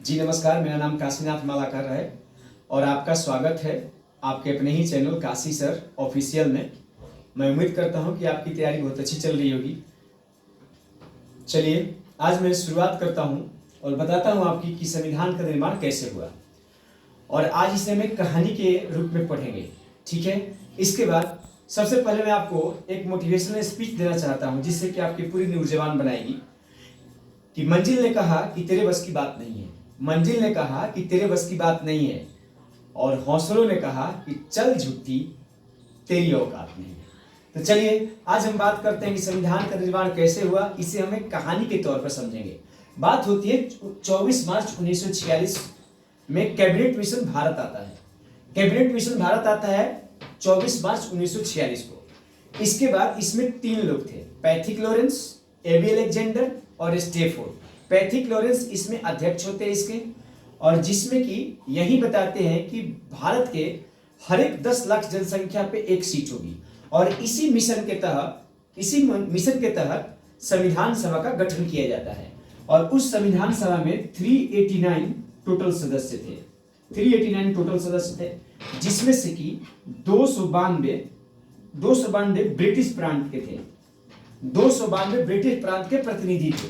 जी नमस्कार, मेरा नाम काशीनाथ मालाकर है और आपका स्वागत है आपके अपने ही चैनल काशी सर ऑफिशियल में। मैं उम्मीद करता हूं कि आपकी तैयारी बहुत अच्छी चल रही होगी। चलिए आज मैं शुरुआत करता हूं और बताता हूं आपकी कि संविधान का निर्माण कैसे हुआ। और आज इसे हम एक कहानी के रूप में पढ़ेंगे, ठीक है। इसके बाद सबसे पहले मैं आपको एक मोटिवेशनल स्पीच देना चाहता हूं जिससे कि आपकी पूरी नौजवान बनाएगी। कि मंजिल ने कहा कि तेरे बस की बात नहीं है, मंजिल ने कहा कि तेरे बस की बात नहीं है, और हौसलों ने कहा कि चल झुकती तेरी औकात नहीं है। तो चलिए आज हम बात करते हैं कि संविधान का निर्माण कैसे हुआ। इसे हम एक कहानी के तौर पर समझेंगे। बात होती है 24 मार्च 1946 में कैबिनेट मिशन भारत आता है। कैबिनेट मिशन भारत आता है 24 मार्च 1946 को। इसके बाद इसमें 3 लोग थे, पैथिक लॉरेंस, एबी अलेक्जेंडर और स्टेफोर्ड। पैथिक लॉरेंस इसमें अध्यक्ष होते हैं इसके, और जिसमें कि यही बताते हैं कि भारत के हर एक 10 लाख जनसंख्या पे एक सीट होगी। और इसी मिशन के तहत संविधान सभा का गठन किया जाता है। और उस संविधान सभा में 389 टोटल सदस्य थे। 389 टोटल सदस्य थे, जिसमें से कि 292 ब्रिटिश प्रांत के थे। 292 ब्रिटिश प्रांत के प्रतिनिधि थे।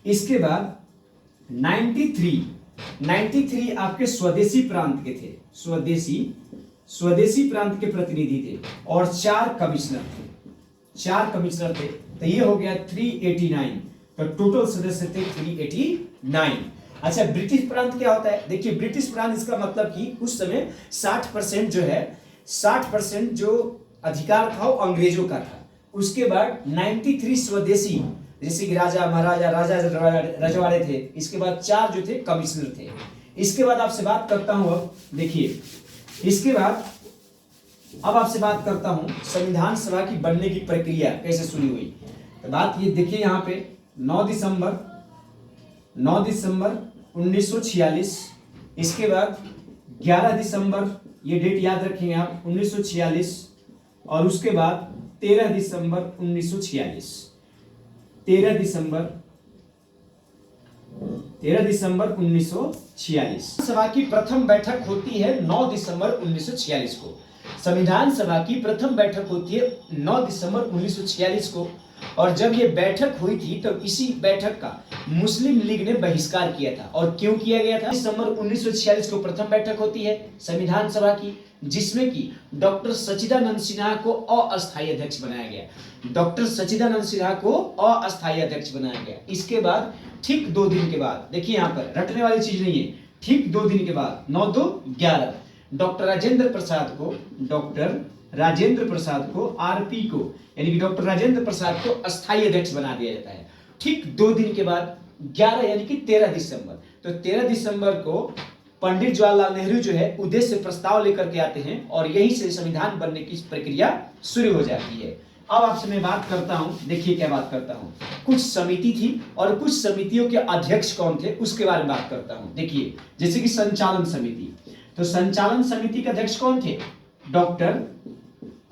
इसके बाद 93 आपके स्वदेशी प्रांत के थे, स्वदेशी प्रांत के प्रतिनिधि थे, और 4 कमिश्नर थे। तो ये हो गया 389। तो टोटल सदस्य थे 389। अच्छा, ब्रिटिश प्रांत क्या होता है? देखिए, ब्रिटिश प्रांत इसका मतलब कि उस समय 60% जो है, 60% जो अधिकार था वो अंग्रेजों का था। उसके बाद 93 स्वदेशी, जैसे कि राजा महाराजा राजा रजवाड़े थे। इसके बाद 4 जो थे कमिश्नर थे। इसके बाद आपसे बात करता हूं, अब देखिए, इसके बाद अब आपसे बात करता हूं संविधान सभा की बनने की प्रक्रिया कैसे शुरू हुई। तो बात ये देखिए, यहाँ पे 9 दिसंबर 1946। इसके बाद 11 दिसंबर, ये डेट याद रखेंगे आप, 1946। और उसके बाद 13 दिसंबर 1946। 13 दिसंबर 1946 सभा की प्रथम बैठक होती है 9 दिसंबर 1946 को। संविधान सभा की प्रथम बैठक होती है 9 दिसंबर 1946 को। और जब ये बैठक हुई थी तो इसी बैठक का मुस्लिम लीग ने बहिष्कार किया था। और क्यों किया गया था? दिसंबर 1946 को प्रथम बैठक होती है संविधान सभा की, जिसमें कि डॉक्टर सच्चिदानंद सिन्हा को अस्थायी अध्यक्ष बनाया गया। डॉक्टर सच्चिदानंद सिन्हा को अस्थायी अध्यक्ष बनाया गया। इसके बाद ठीक 2 दिन के बाद, देखिए यहाँ पर रटने वाली चीज नहीं है, ठीक 2 दिन के बाद 9-2-11 डॉक्टर राजेंद्र प्रसाद को आरपी को, यानी कि डॉक्टर राजेंद्र प्रसाद को अस्थायी अध्यक्ष बना दिया जाता है। ठीक 2 दिन के बाद 11 यानी कि 13 दिसंबर, तो 13 दिसंबर को पंडित जवाहरलाल नेहरू जो है उद्देश्य प्रस्ताव लेकर के आते हैं, और यहीं से संविधान बनने की प्रक्रिया शुरू हो जाती है। अब आपसे मैं बात करता हूं, देखिए क्या बात करता हूं, कुछ समिति थी और कुछ समितियों के अध्यक्ष कौन थे उसके बारे में बात करता हूं। देखिए, जैसे कि संचालन समिति, तो संचालन समिति के अध्यक्ष कौन थे? डॉक्टर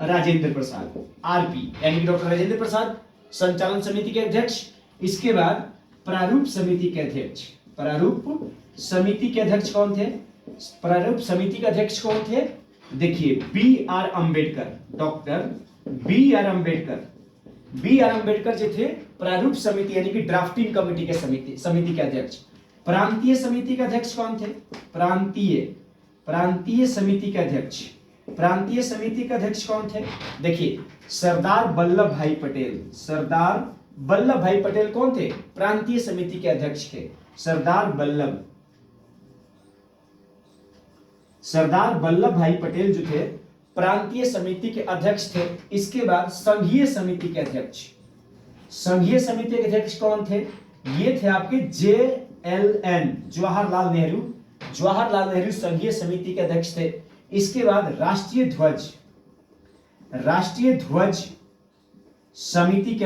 राजेंद्र प्रसाद, आरपी, यानी कि डॉक्टर राजेंद्र प्रसाद संचालन समिति के अध्यक्ष। इसके बाद प्रारूप समिति के अध्यक्ष, प्रारूप समिति के अध्यक्ष कौन थे? प्रारूप समिति के अध्यक्ष कौन थे? देखिए, B.R. Ambedkar, doctor B.R. Ambedkar जो थे प्रारूप समिति यानी कि ड्राफ्टिंग कमेटी के समिति के अध्यक्ष। प्रांतीय समिति के अध्यक्ष कौन थे? प्रांतीय समिति के अध्यक्ष कौन थे? देखिए, सरदार वल्लभ भाई पटेल कौन थे? प्रांतीय समिति के अध्यक्ष थे। सरदार वल्लभ भाई पटेल जो थे प्रांतीय समिति के अध्यक्ष थे। इसके बाद संघीय समिति के अध्यक्ष कौन थे? ये थे आपके JLN, जवाहरलाल नेहरू संघीय समिति के अध्यक्ष थे। इसके बाद राष्ट्रीय ध्वज समिति के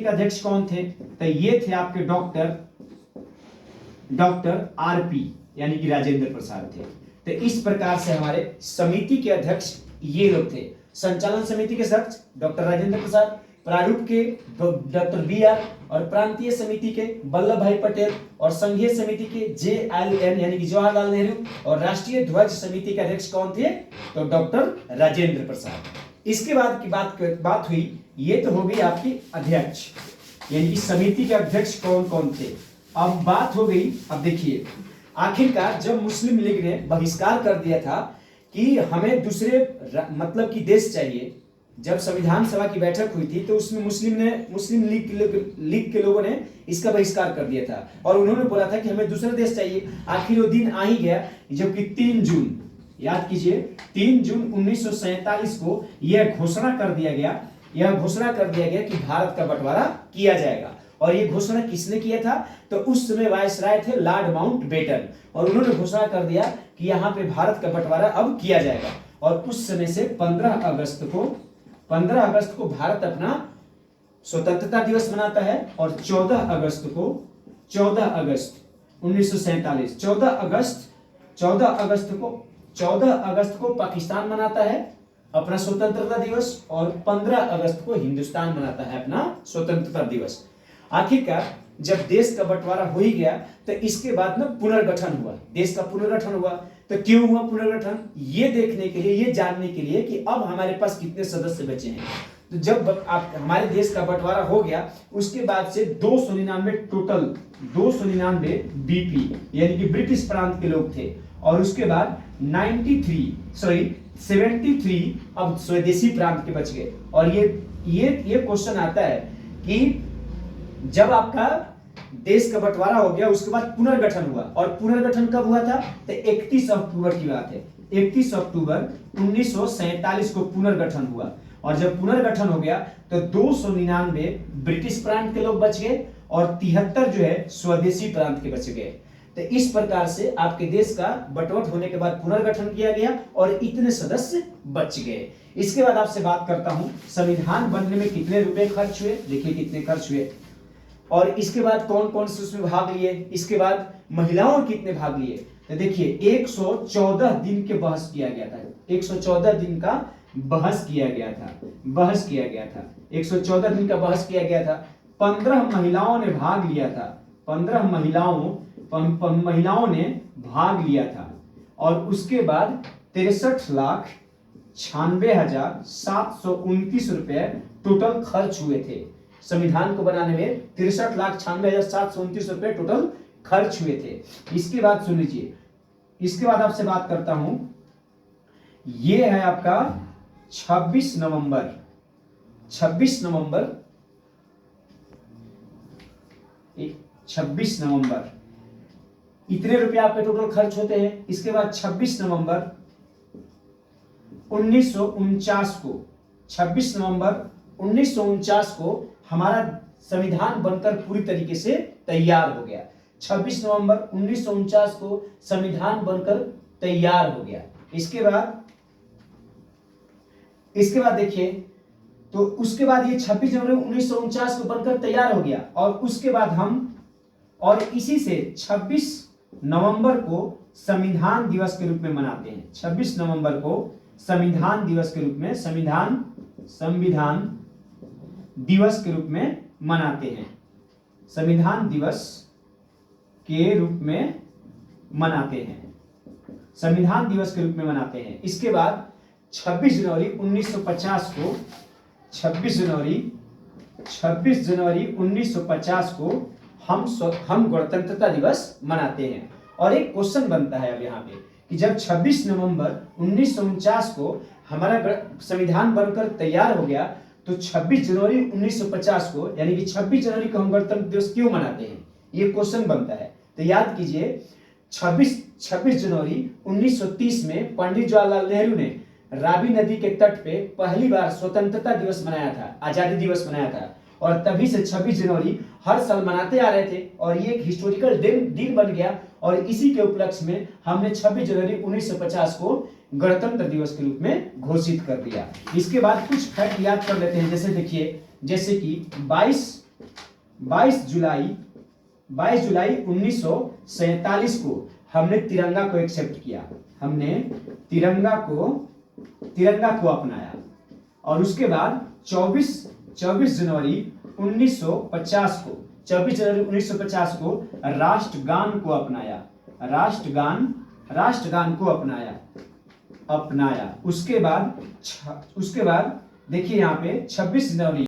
अध्यक्ष कौन थे? तो ये थे आपके डॉक्टर RP, यानी कि राजेंद्र प्रसाद थे। तो इस प्रकार से हमारे समिति के अध्यक्ष ये लोग थे। संचालन समिति के अध्यक्ष डॉक्टर राजेंद्र प्रसाद, प्रारूप के डॉक्टर BR और प्रांतीय समिति के वल्लभ भाई पटेल और संघीय समिति के JLN यानी कि जवाहरलाल नेहरू और राष्ट्रीय ध्वज समिति के अध्यक्ष कौन थे? तो डॉक्टर राजेंद्र प्रसाद। इसके बाद की बात हुई, ये तो हो गई आपकी अध्यक्ष यानी कि समिति के अध्यक्ष कौन कौन थे। अब बात हो गई, अब देखिए आखिरकार जब मुस्लिम लीग ने बहिष्कार कर दिया था कि हमें दूसरे मतलब कि देश चाहिए, जब संविधान सभा की बैठक हुई थी तो उसमें मुस्लिम लीग के लोगों ने इसका बहिष्कार कर दिया था और उन्होंने बोला था कि हमें दूसरा देश चाहिए। आखिर वो दिन आ ही गया जबकि 3 जून, याद कीजिए 3 जून 1947 को यह घोषणा कर दिया गया कि भारत का बंटवारा किया जाएगा। और ये घोषणा किसने किया था? तो उस समय वायसराय थे लॉर्ड माउंटबेटन और उन्होंने घोषणा कर दिया कि यहाँ पे भारत का बंटवारा अब किया जाएगा। और उस समय से 15 अगस्त को भारत अपना स्वतंत्रता दिवस मनाता है और 14 अगस्त 1947 14 अगस्त को पाकिस्तान मनाता है अपना स्वतंत्रता दिवस और 15 अगस्त को हिंदुस्तान मनाता है अपना स्वतंत्रता दिवस। आखिरकार जब देश का बंटवारा हो ही गया तो इसके बाद ना पुनर्गठन हुआ, देश का पुनर्गठन हुआ। तो क्यों हुआ पुनर्गठन? ये देखने के लिए, ये जानने के लिए कि अब हमारे पास कितने सदस्य बचे हैं। तो जब आप हमारे देश का बंटवारा हो गया उसके बाद से 299 BP यानी कि ब्रिटिश प्रांत के लोग थे और उसके बाद 73 अब स्वदेशी प्रांत के बच गए। और ये क्वेश्चन आता है कि जब आपका देश का बंटवारा हो गया उसके बाद पुनर्गठन हुआ और पुनर्गठन कब हुआ था? तो 31 अक्टूबर की बात है। 31 अक्टूबर 1947 को पुनर्गठन हुआ और जब पुनर्गठन हो गया तो 299 ब्रिटिश प्रांत के लोग बच गए और 73 जो है स्वदेशी प्रांत के बच गए। तो इस प्रकार से आपके देश का बंटवारा होने के बाद पुनर्गठन किया गया और इतने सदस्य बच गए। इसके बाद आपसे बात करता हूं संविधान बनने में कितने रुपए खर्च हुए, देखिए कितने खर्च हुए और इसके बाद कौन कौन से उसमें भाग लिए, इसके बाद महिलाओं कितने भाग लिए। तो देखिए 114 दिन के बहस किया गया था, 114 दिन का बहस किया गया था 114 दिन का बहस किया गया था। 15 महिलाओं ने भाग लिया था, 15 महिलाओं ने भाग लिया था और उसके बाद 63,96,729 रुपए टोटल खर्च हुए थे। संविधान को बनाने में 63,96,729 रुपए टोटल खर्च हुए थे। इसके बाद सुन लीजिए, इसके बाद आपसे बात करता हूं, ये है आपका 26 नवंबर इतने रुपए आपके टोटल खर्च होते हैं। इसके बाद 26 नवंबर 1949 को हमारा संविधान बनकर पूरी तरीके से तैयार हो गया। 26 नवंबर 1949 को संविधान बनकर तैयार हो गया। इसके बाद देखिए, तो उसके बाद ये 26 जनवरी 1949 को बनकर तैयार हो गया और उसके बाद और इसी से 26 नवंबर को संविधान दिवस के रूप में मनाते हैं। 26 नवंबर को संविधान दिवस के रूप में संविधान दिवस के रूप में मनाते हैं, संविधान दिवस के रूप में मनाते हैं, संविधान दिवस के रूप में मनाते हैं। इसके बाद 26 जनवरी 1950 को 26 जनवरी 1950 को हम गणतंत्रता दिवस मनाते हैं। और एक क्वेश्चन बनता है अब यहाँ पे कि जब 26 नवंबर 1949 को हमारा संविधान बनकर तैयार हो गया तो 26 जनवरी 1950 को यानी कि 26 जनवरी को हम गणतंत्र दिवस क्यों मनाते हैं, ये क्वेश्चन बनता है। तो याद कीजिए 26 जनवरी 1930 में पंडित जवाहरलाल नेहरू ने रावी नदी के तट पे पहली बार स्वतंत्रता दिवस मनाया था, आजादी दिवस मनाया था और तभी से 26 जनवरी हर साल मनाते आ रहे थे और ये एक हिस्टोरिकल दिन बन गया और इसी के उपलक्ष्य में हमने 26 जनवरी 1950 को गणतंत्र दिवस के रूप में घोषित कर दिया। इसके बाद कुछ फैक्ट याद कर लेते हैं, जैसे देखिए, जैसे कि 22 जुलाई 1947 को हमने तिरंगा को एक्सेप्ट किया, हमने तिरंगा को अपनाया और उसके बाद 24 24 जनवरी 1950 को 24 जनवरी 1950 को राष्ट्रगान को अपनाया, राष्ट्रगान को अपनाया। उसके बाद देखिए यहाँ पे 26 जनवरी